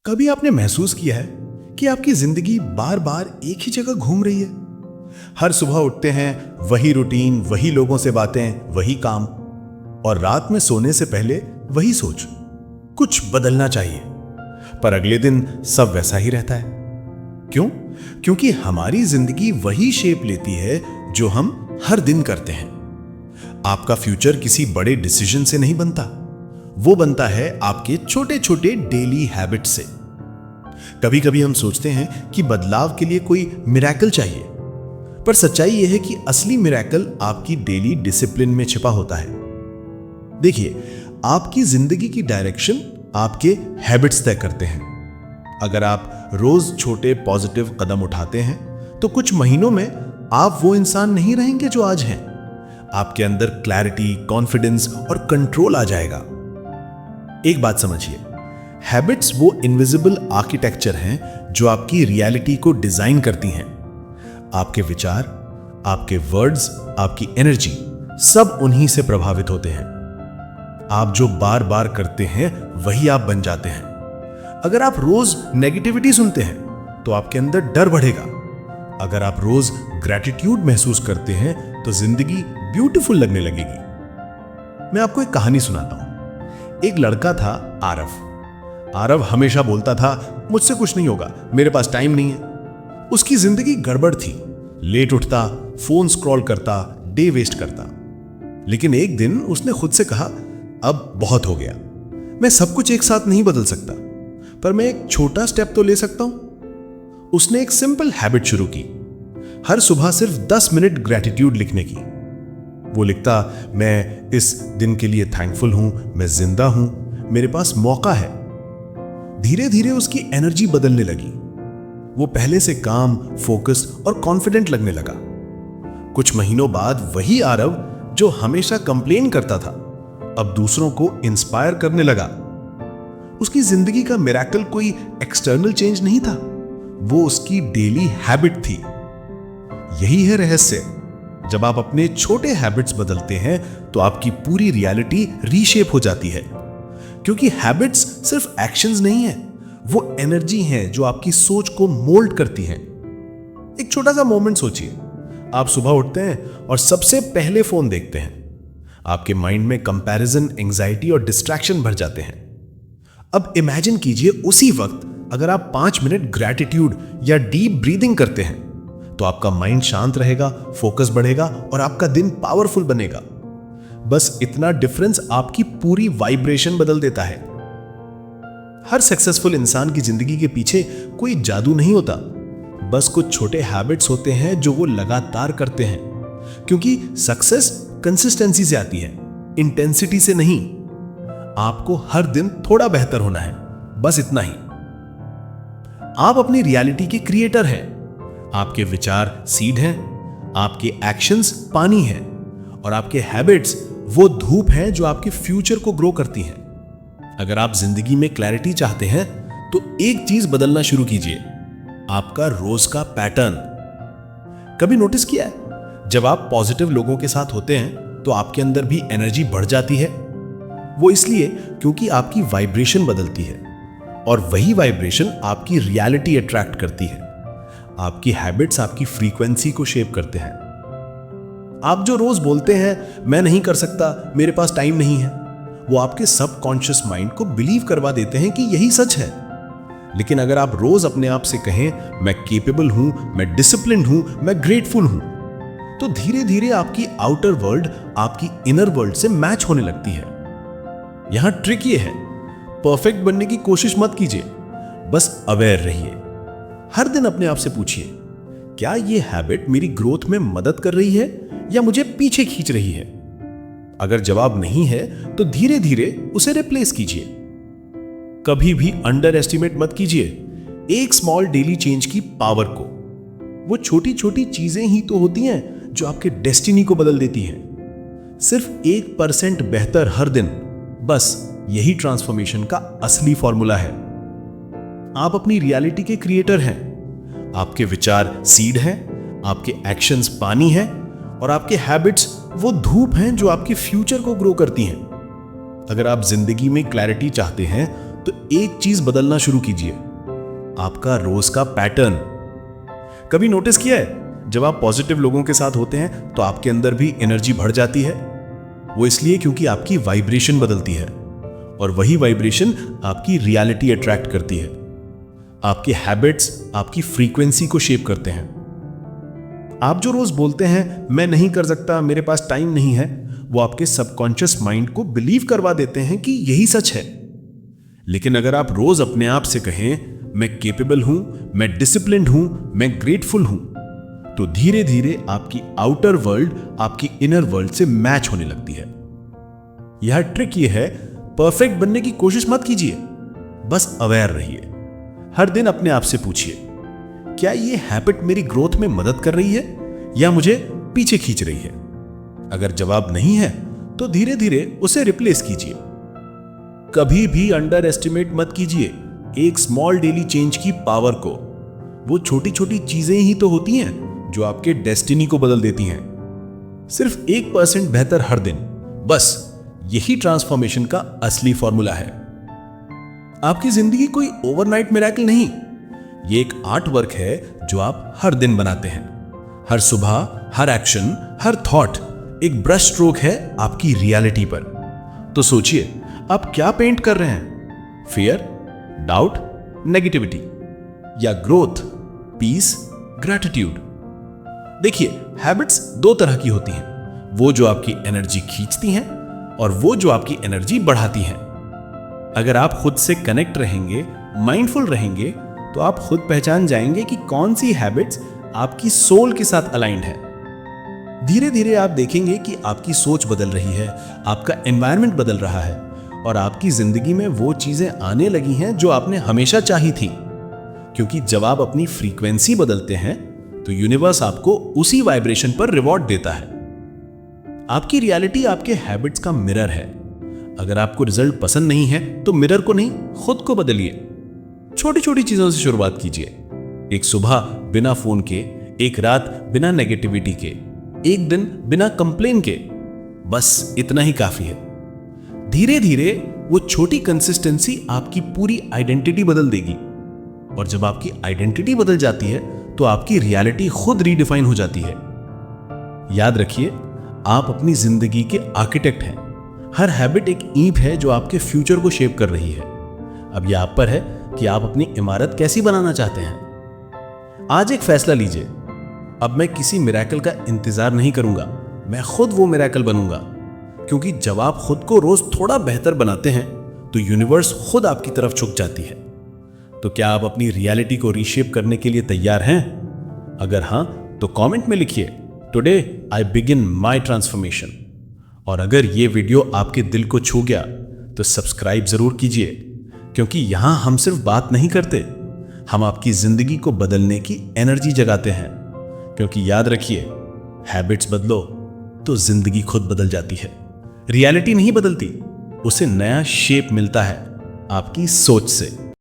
कभी आपने महसूस किया है कि आपकी जिंदगी बार बार एक ही जगह घूम रही है? हर सुबह उठते हैं, वही रूटीन, वही लोगों से बातें, वही काम, और रात में सोने से पहले वही सोच, कुछ बदलना चाहिए। पर अगले दिन सब वैसा ही रहता है। क्यों? क्योंकि हमारी जिंदगी वही शेप लेती है जो हम हर दिन करते हैं। आपका फ्यूचर किसी बड़े डिसीजन से नहीं बनता, वो बनता है आपके छोटे छोटे डेली हैबिट से। कभी कभी हम सोचते हैं कि बदलाव के लिए कोई मिरेकल चाहिए, पर सच्चाई यह है कि असली मिरेकल आपकी डेली डिसिप्लिन में छिपा होता है। देखिए, आपकी जिंदगी की डायरेक्शन आपके हैबिट्स तय करते हैं। अगर आप रोज छोटे पॉजिटिव कदम उठाते हैं तो कुछ महीनों में आप वो इंसान नहीं रहेंगे जो आज हैं। आपके अंदर क्लैरिटी, कॉन्फिडेंस और कंट्रोल आ जाएगा। एक बात समझिए, हैबिट्स वो इनविजिबल आर्किटेक्चर हैं जो आपकी रियलिटी को डिजाइन करती हैं। आपके विचार, आपके वर्ड्स, आपकी एनर्जी सब उन्हीं से प्रभावित होते हैं। आप जो बार बार करते हैं वही आप बन जाते हैं। अगर आप रोज नेगेटिविटी सुनते हैं तो आपके अंदर डर बढ़ेगा। अगर आप रोज ग्रैटिट्यूड महसूस करते हैं तो जिंदगी ब्यूटीफुल लगने लगेगी। मैं आपको एक कहानी सुनाता हूं। एक लड़का था आरव। आरव हमेशा बोलता था, मुझसे कुछ नहीं होगा, मेरे पास टाइम नहीं है। उसकी जिंदगी गड़बड़ थी। लेट उठता, फोन स्क्रॉल करता, डे वेस्ट करता। लेकिन एक दिन उसने खुद से कहा, अब बहुत हो गया। मैं सब कुछ एक साथ नहीं बदल सकता, पर मैं एक छोटा स्टेप तो ले सकता हूं। उसने एक सिंपल हैबिट शुरू की, हर सुबह सिर्फ 10 मिनट ग्रैटिट्यूड लिखने की। वो लिखता, मैं इस दिन के लिए थैंकफुल हूं, मैं जिंदा हूं, मेरे पास मौका है। धीरे धीरे उसकी एनर्जी बदलने लगी। वो पहले से काम, फोकस और कॉन्फिडेंट लगने लगा। कुछ महीनों बाद वही आरव जो हमेशा कंप्लेन करता था, अब दूसरों को इंस्पायर करने लगा। उसकी जिंदगी का मिरेकल कोई एक्सटर्नल चेंज नहीं था, वो उसकी डेली हैबिट थी। यही है रहस्य। जब आप अपने छोटे हैबिट्स बदलते हैं तो आपकी पूरी रियलिटी रीशेप हो जाती है। क्योंकि हैबिट्स सिर्फ एक्शंस नहीं है, वो एनर्जी है जो आपकी सोच को मोल्ड करती है। एक छोटा सा मोमेंट सोचिए, आप सुबह उठते हैं और सबसे पहले फोन देखते हैं। आपके माइंड में कंपैरिजन, एंजाइटी और डिस्ट्रैक्शन भर जाते हैं। अब इमेजिन कीजिए, उसी वक्त अगर आप 5 मिनट ग्रैटिट्यूड या डीप ब्रीदिंग करते हैं तो आपका माइंड शांत रहेगा, फोकस बढ़ेगा और आपका दिन पावरफुल बनेगा। बस इतना डिफरेंस आपकी पूरी वाइब्रेशन बदल देता है। हर सक्सेसफुल इंसान की जिंदगी के पीछे कोई जादू नहीं होता, बस कुछ छोटे हैबिट्स होते हैं जो वो लगातार करते हैं। क्योंकि सक्सेस कंसिस्टेंसी से आती है, इंटेंसिटी से नहीं। आपको हर दिन थोड़ा बेहतर होना है, बस इतना ही। आप अपनी रियलिटी के क्रिएटर हैं। आपके विचार सीड हैं, आपके एक्शंस पानी हैं और आपके हैबिट्स वो धूप हैं जो आपके फ्यूचर को ग्रो करती हैं। अगर आप जिंदगी में क्लैरिटी चाहते हैं तो एक चीज बदलना शुरू कीजिए, आपका रोज का पैटर्न। कभी नोटिस किया है, जब आप पॉजिटिव लोगों के साथ होते हैं तो आपके अंदर भी एनर्जी बढ़ जाती है? वो इसलिए क्योंकि आपकी वाइब्रेशन बदलती है और वही वाइब्रेशन आपकी रियलिटी अट्रैक्ट करती है। आपकी हैबिट्स आपकी फ्रीक्वेंसी को शेप करते हैं। आप जो रोज बोलते हैं, मैं नहीं कर सकता, मेरे पास टाइम नहीं है, वो आपके सबकॉन्शियस माइंड को बिलीव करवा देते हैं कि यही सच है। लेकिन अगर आप रोज अपने आप से कहें, मैं केपेबल हूं, मैं डिसिप्लिन्ड हूं, मैं ग्रेटफुल हूं, तो धीरे धीरे आपकी आउटर वर्ल्ड आपकी इनर वर्ल्ड से मैच होने लगती है। यहां ट्रिक ये है, परफेक्ट बनने की कोशिश मत कीजिए, बस अवेयर रहिए। हर दिन अपने आप से पूछिए, क्या ये हैबिट मेरी ग्रोथ में मदद कर रही है या मुझे पीछे खींच रही है? अगर जवाब नहीं है तो धीरे धीरे उसे रिप्लेस कीजिए। कभी भी अंडर एस्टिमेट मत कीजिए एक स्मॉल डेली चेंज की पावर को। वो छोटी छोटी चीजें ही तो होती हैं जो आपके डेस्टिनी को बदल देती हैं। सिर्फ 1% बेहतर हर दिन, बस यही ट्रांसफॉर्मेशन का असली फॉर्मूला है। आप अपनी रियलिटी के क्रिएटर हैं। आपके विचार सीड हैं, आपके एक्शंस पानी हैं और आपके हैबिट्स वो धूप हैं जो आपके फ्यूचर को ग्रो करती हैं। अगर आप जिंदगी में क्लैरिटी चाहते हैं तो एक चीज बदलना शुरू कीजिए, आपका रोज का पैटर्न। कभी नोटिस किया है जब आप पॉजिटिव लोगों के साथ होते हैं तो आपके अंदर भी एनर्जी बढ़ जाती है? वो इसलिए क्योंकि आपकी वाइब्रेशन बदलती है और वही वाइब्रेशन आपकी रियलिटी अट्रैक्ट करती है। आपके हैबिट्स आपकी फ्रीक्वेंसी को शेप करते हैं। आप जो रोज बोलते हैं मैं नहीं कर सकता, मेरे पास टाइम नहीं है, वो आपके सबकॉन्शियस माइंड को बिलीव करवा देते हैं कि यही सच है। लेकिन अगर आप रोज अपने आप से कहें मैं केपेबल हूं, मैं डिसिप्लिन्ड हूं, मैं ग्रेटफुल हूं, तो धीरे धीरे आपकी आउटर वर्ल्ड आपकी इनर वर्ल्ड से मैच होने लगती है। यह ट्रिक ये है, परफेक्ट बनने की कोशिश मत कीजिए, बस अवेयर रहिए। हर दिन अपने आप से पूछिए, क्या ये हैबिट मेरी ग्रोथ में मदद कर रही है या मुझे पीछे खींच रही है? अगर जवाब नहीं है तो धीरे धीरे उसे रिप्लेस कीजिए। कभी भी अंडर एस्टिमेट मत कीजिए एक स्मॉल डेली चेंज की पावर को। वो छोटी छोटी चीजें ही तो होती हैं जो आपके डेस्टिनी को बदल देती हैं। सिर्फ 1% बेहतर हर दिन, बस यही ट्रांसफॉर्मेशन का असली फॉर्मूला है। आपकी जिंदगी कोई ओवरनाइट मिरेकल नहीं, ये एक आर्ट वर्क है जो आप हर दिन बनाते हैं। हर सुबह, हर एक्शन, हर थॉट एक ब्रश स्ट्रोक है आपकी रियलिटी पर। तो सोचिए, आप क्या पेंट कर रहे हैं? फियर, डाउट, नेगेटिविटी या ग्रोथ, पीस, ग्रैटिट्यूड? देखिए, हैबिट्स दो तरह की होती हैं, वो जो आपकी एनर्जी खींचती हैं और वो जो आपकी एनर्जी बढ़ाती हैं। अगर आप खुद से कनेक्ट रहेंगे, माइंडफुल रहेंगे, तो आप खुद पहचान जाएंगे कि कौन सी हैबिट्स आपकी सोल के साथ अलाइंड है। धीरे धीरे आप देखेंगे कि आपकी सोच बदल रही है, आपका एनवायरनमेंट बदल रहा है और आपकी जिंदगी में वो चीजें आने लगी हैं जो आपने हमेशा चाही थी। क्योंकि जब आप अपनी फ्रीक्वेंसी बदलते हैं तो यूनिवर्स आपको उसी वाइब्रेशन पर रिवॉर्ड देता है। आपकी रियलिटी आपके हैबिट्स का मिरर है। अगर आपको रिजल्ट पसंद नहीं है तो मिरर को नहीं, खुद को बदलिए। छोटी छोटी चीजों से शुरुआत कीजिए। एक सुबह बिना फोन के, एक रात बिना नेगेटिविटी के, एक दिन बिना कंप्लेन के, बस इतना ही काफी है। धीरे धीरे वो छोटी कंसिस्टेंसी आपकी पूरी आइडेंटिटी बदल देगी और जब आपकी आइडेंटिटी बदल जाती है तो आपकी रियलिटी खुद रीडिफाइन हो जाती है। याद रखिए, आप अपनी जिंदगी के आर्किटेक्ट हैं। हर हैबिट एक ईंट है जो आपके फ्यूचर को शेप कर रही है। अब यह आप पर है कि आप अपनी इमारत कैसी बनाना चाहते हैं। आज एक फैसला लीजिए, अब मैं किसी मिरेकल का इंतजार नहीं करूंगा, मैं खुद वो मिरेकल बनूंगा। क्योंकि जब आप खुद को रोज थोड़ा बेहतर बनाते हैं तो यूनिवर्स खुद आपकी तरफ झुक जाती है। तो क्या आप अपनी रियलिटी को रीशेप करने के लिए तैयार हैं? अगर हां तो कमेंट में लिखिए, today I begin my transformation. और अगर ये वीडियो आपके दिल को छू गया तो सब्सक्राइब जरूर कीजिए, क्योंकि यहां हम सिर्फ बात नहीं करते, हम आपकी जिंदगी को बदलने की एनर्जी जगाते हैं। क्योंकि याद रखिए, हैबिट्स बदलो तो जिंदगी खुद बदल जाती है। रियलिटी नहीं बदलती, उसे नया शेप मिलता है आपकी सोच से।